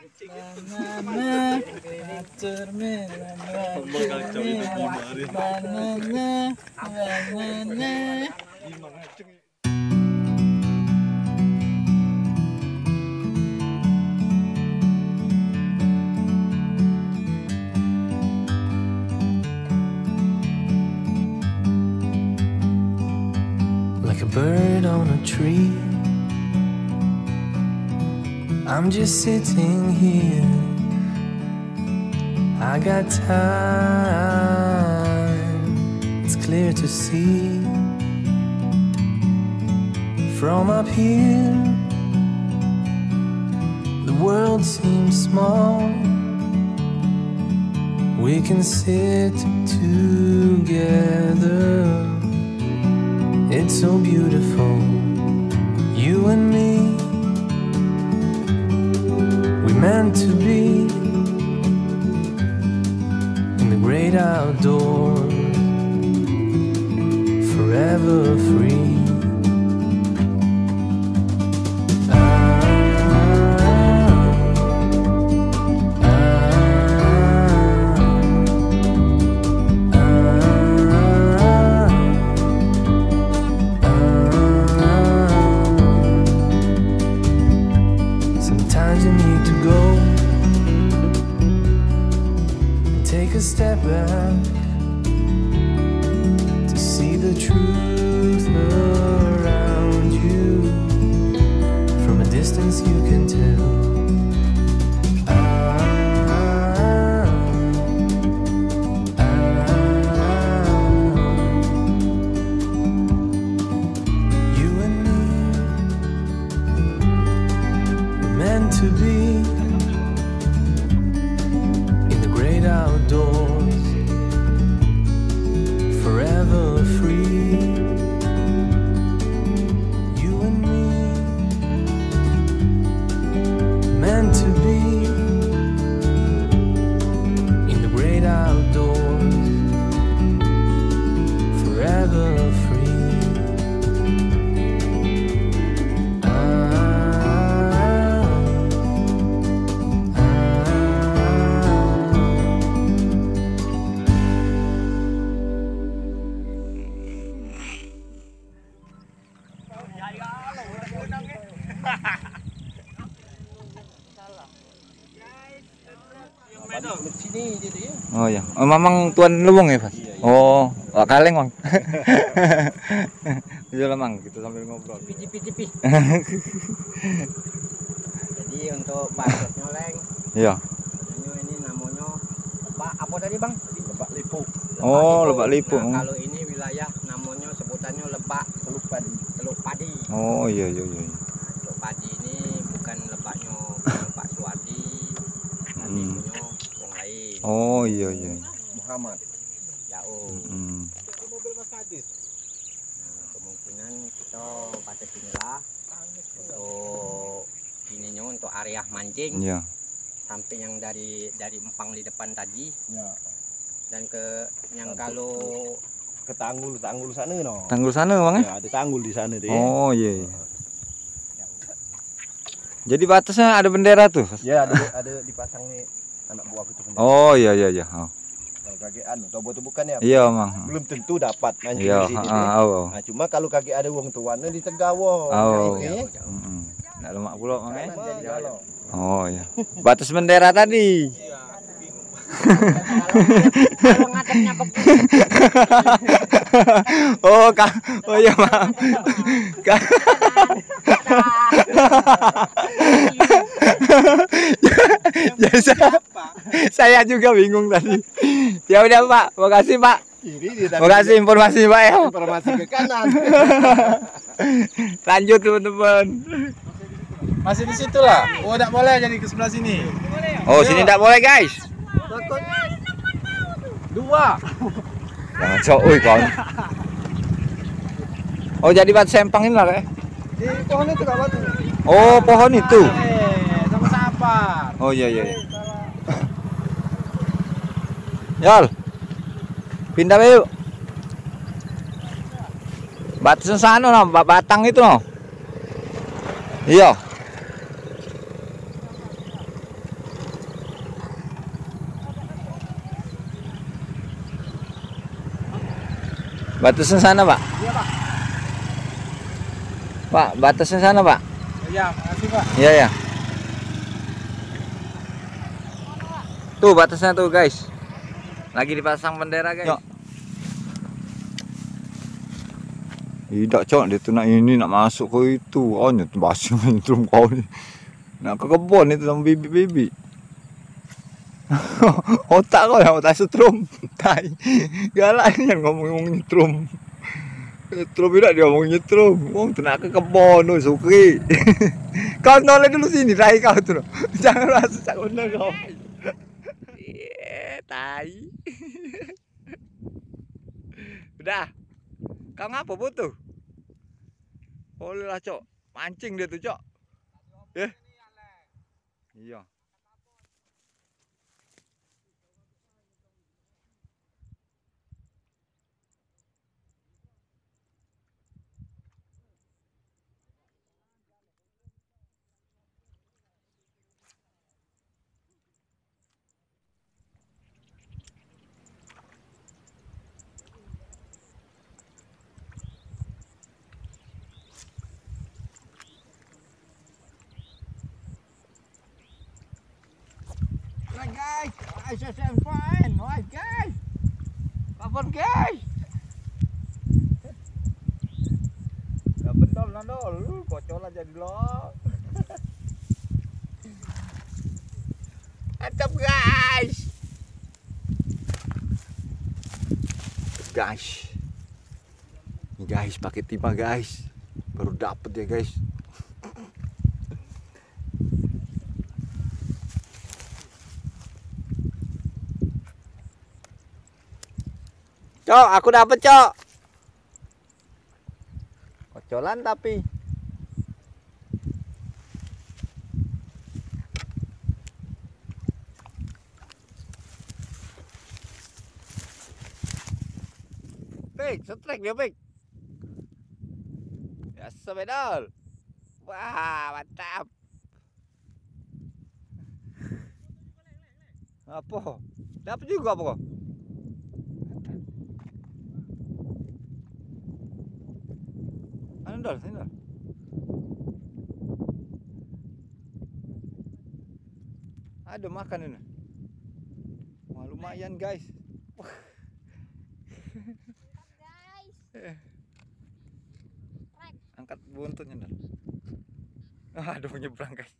Like a bird on a tree, I'm just sitting here. I got time, it's clear to see. From up here, the world seems small. We can sit together. It's so beautiful, you and me. We meant to be in the great outdoors, forever free. Sometimes you need to go and take a step back to see the truth around you. From a distance you can tell. You and me were meant to be in the great outdoors, forever free. You and me, meant to be in the great outdoors, forever free. Oh ya, oh, Mamang Tuan Lewong ya, Pak? Oh, Wak Kaleng, Bang. Bisa Mang, kita sambil ngobrol. Cipi. Jadi untuk bakso nyoleng. Iya. Ini namanya apa tadi, Bang? Lebak Lipu. Oh, Lebak Lipu. Nah, kalau ini wilayah namanya sebutannya Lebak Teluk Padi. Oh, iya. Teluk Padi ini bukan lebaknya Pak Suwadi. Tapi punya wong lain. Oh, iya. Muhammad. Jauh. Nah, kemungkinan kita pada sinilah untuk ininya untuk area mancing. Iya. Sampai yang dari empang di depan tadi. Ya. Dan ke yang kalau Ke tanggul sana no. Tanggul sana, Bang ya? Ya, ada tanggul di sana deh. Oh, iya. Jadi batasnya ada bendera tuh? Ya, ada dipasang nih anak buah itu. Oh, iya. Oh. Kalau kagean, tobo itu bukan ya? Iya, Mang. Belum tentu dapat mancing Iya, di sini. oh. Nah, cuma kalau kaki ada uang tuannya di Tegawo. Oh. Ini. Nggak lemak pula, Mang ya? Kanan jadi galau. Oh, iya. Batas bendera tadi. kalau ngadepnya begini. Oh iya, Bang. Ya, saya juga bingung tadi. Ya udah, Pak. Makasih, Pak. Makasih informasi, Pak ya. Informasi ke kanan. Lanjut, teman-teman. Masih di situ lah. Oh, enggak boleh jadi ke sebelah sini. Oh, sini enggak boleh, guys. Dua. Jangan sok, kawan. Oh, jadi batu sempang ini lah, kayak. Di pohon itu Kak batu. Oh, pohon itu. Sama sapar. Oh, iya. Yol. Pindah yuk. Batu sana no, batang itu no. Iya. Batasnya sana, Pak. Iya, Pak. Pak, batasnya sana, Pak. Iya, makasih, Pak. Iya, ya. Tuh batasnya tuh, guys. Lagi dipasang bendera, guys. Tidak, Cok, dia tuh nak ini nak masuk ke itu. Oh, nyet basi nyetrum kau ni. Nak ke kebun itu sama bibi-bibi. Otak kau yang otak setrum. Tai. Galak ni yang ngomong nyetrum. Nyetrum tidak dia ngomong nyetrum. Wong tu nak ke kebun tu suki. Kau noleh dulu sini, rai kau tu. Jangan rasa sak benar kau. Tai. Udah. Kau ngapa butuh? Boleh lah, Cok. Mancing dia tuh, Cok. Iya. Guys, I'm fine. Alright, guys. Kapan, guys? Gak bendol nandol, lu kocolan jadi lo. Mantap, guys. Guys. Ini guys, pakai timah, guys. Baru dapet ya, guys. Cok, aku dapet, Cok. Kocolan tapi. Pik, setrek dia, Pik. Ya, sebedal. Wah, mantap. Apa? Dapat juga apa kok? Sendal. Ada makan ini. Wah, lumayan, guys. Angkat buntutnya, Ndal. Aduh, nyebrang, guys.